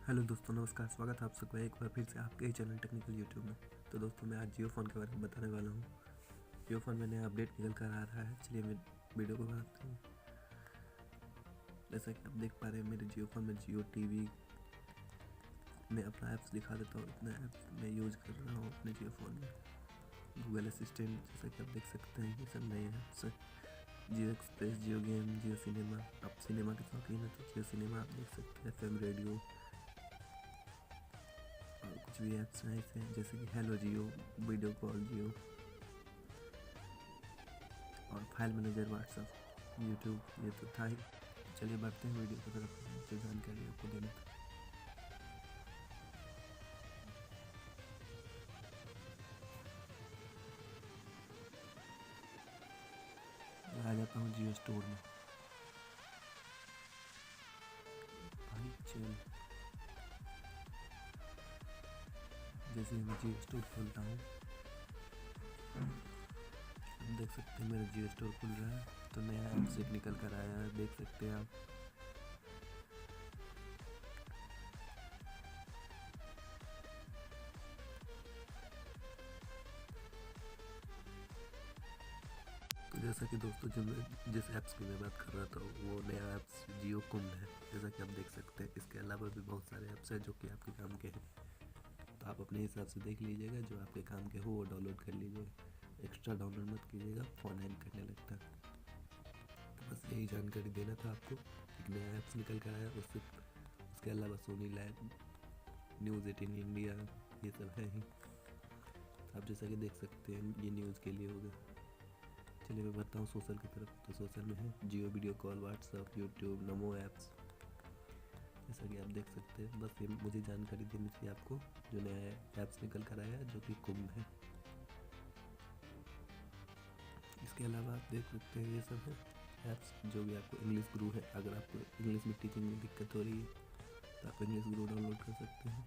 Hello दोस्तों, नमस्कार। स्वागत है आप सबका एक बार फिर से आपके ही चैनल टेक्निकल यूट्यूब में। तो दोस्तों, मैं आज जियो फ़ोन के बारे में बताने वाला हूँ। जियो फ़ोन में नया अपडेट निकल कर आ रहा है। चलिए मैं वीडियो को बनाते हैं। जैसा कि आप देख पा रहे हैं, मेरे जियो फ़ोन में जियो टीवी में अपना ऐप्स दिखा देता हूँ। इतना ऐप्स मैं यूज़ कर रहा हूँ अपने जियो फ़ोन में। गूगल असिस्टेंट, जैसा कि आप देख सकते हैं, ये सब नए ऐप्स हैं। जियो एक्सप्रेस, जियो गेम, जियो सिनेमा। आप सिनेमा के शौकीन है तो जियो सिनेमा आप देख सकते हैं। FM रेडियो और कुछ भी ऐप्स हैं ऐसे, जैसे कि हेलो जियो, वीडियो कॉल जियो और फाइल मैनेजर, व्हाट्सएप, यूट्यूब, ये तो था ही। चलिए बढ़ते हैं वीडियो की तरफ, जो जानकारी आपको देना था। मैं आ जाता हूँ जियो स्टोर में। भाई चल, जैसे ही मैं जियो स्टोर खोलता हूँ, आप देख सकते हैं मेरा जियो स्टोर खुल रहा है। तो नया ऐप सेट निकल कर आया है, देख सकते हैं आप। तो जैसा कि दोस्तों, जो मैं जिस ऐप्स की मैं बात कर रहा था, वो नया ऐप्स जियो कुंभ है। जैसा कि आप देख सकते हैं, इसके अलावा भी बहुत सारे ऐप्स हैं जो कि आपके काम के हैं। तो आप अपने हिसाब से देख लीजिएगा, जो आपके काम के हो वो डाउनलोड कर लीजिएगा। एक्स्ट्रा डाउनलोड मत कीजिएगा, फ़ोन हैंग करने लगता है। तो बस यही जानकारी देना था आपको। एक नया ऐप्स निकल कर आया, उसके अलावा सोनी लाइव, न्यूज़ 18 इंडिया, ये सब है ही। आप जैसा कि देख सकते हैं, ये न्यूज़ के लिए होगा। चलिए मैं बढ़ता हूँ सोशल की तरफ। तो सोशल में है जियो वीडियो कॉल, व्हाट्सअप, यूट्यूब, नमो ऐप्स। जैसा कि आप देख सकते हैं, बस ये मुझे जानकारी देनी थी आपको, जो नया ऐप्स निकल कर आया है, जो कि कुंभ है। इसके अलावा आप देख सकते हैं, ये सब है ऐप्स जो भी आपको इंग्लिश गुरु है। अगर आपको इंग्लिश में टीचिंग में दिक्कत हो रही है तो आप इंग्लिश गुरु डाउनलोड कर सकते हैं।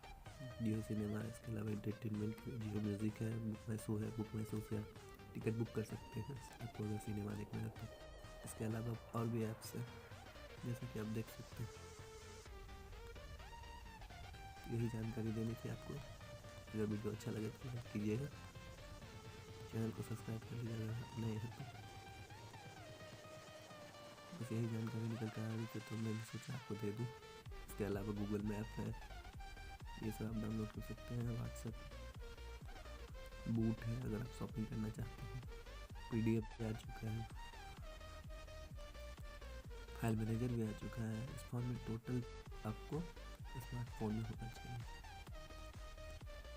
जियो सिनेमा, इसके अलावा एंटरटेनमेंट के लिए जियो म्यूज़िक है, बुक माई शो है। बुक माई शो से आप टिकट बुक कर सकते हैं आपको अगर सिनेमा देखना है तो। इसके अलावा और भी ऐप्स हैं, जैसा कि आप देख सकते हैं। यही जानकारी देनी थी आपको। अगर वीडियो अच्छा लगे तो लाइक कीजिएगा, चैनल को सब्सक्राइब कर लीजिएगा अगर नए हैं तो। बस यही जानकारी निकल कर आ रही थी, तो मैंने सोचा आपको दे दूँ। इसके अलावा गूगल मैप है, ये सब आप डाउनलोड कर सकते हैं। व्हाट्सएप बूट है, अगर आप शॉपिंग करना चाहते हैं। PDF भी आ चुका है, फाइल मैनेजर भी आ चुका है। इस फोन में टोटल आपको स्मार्टफोन में होना चाहिए।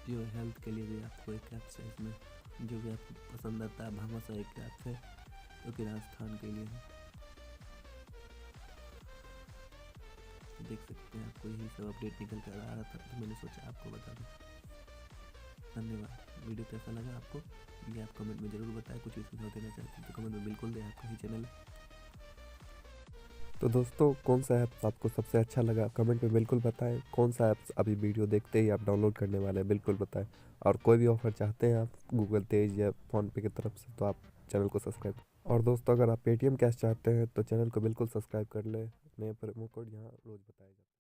जियो हेल्थ के लिए भी आपको एक ऐप्स है, इसमें जो भी आपको पसंद आता है। भामाशाह एक ऐप है जो कि राजस्थान के लिए है। देख सकते हैं, आपको यही सब अपडेट निकल कर आ रहा था, तो मैंने सोचा आपको बता दूँ। धन्यवाद। वीडियो कैसा लगा आपको, ये आप कमेंट में ज़रूर बताएं। कुछ भी सुझाव देना चाहते हैं तो कमेंट में बिल्कुल दें, आपका ही चैनल है। तो दोस्तों, कौन सा ऐप आपको सबसे अच्छा लगा कमेंट में बिल्कुल बताएं। कौन सा ऐप्स अभी वीडियो देखते ही आप डाउनलोड करने वाले हैं, बिल्कुल बताएं। और कोई भी ऑफर चाहते हैं आप गूगल तेज या फ़ोनपे की तरफ से, तो आप चैनल को सब्सक्राइब। और दोस्तों, अगर आप पेटीएम कैश चाहते हैं तो चैनल को बिल्कुल सब्सक्राइब कर लें। नए प्रोमो कोड यहाँ रोज़ बताया जाता है।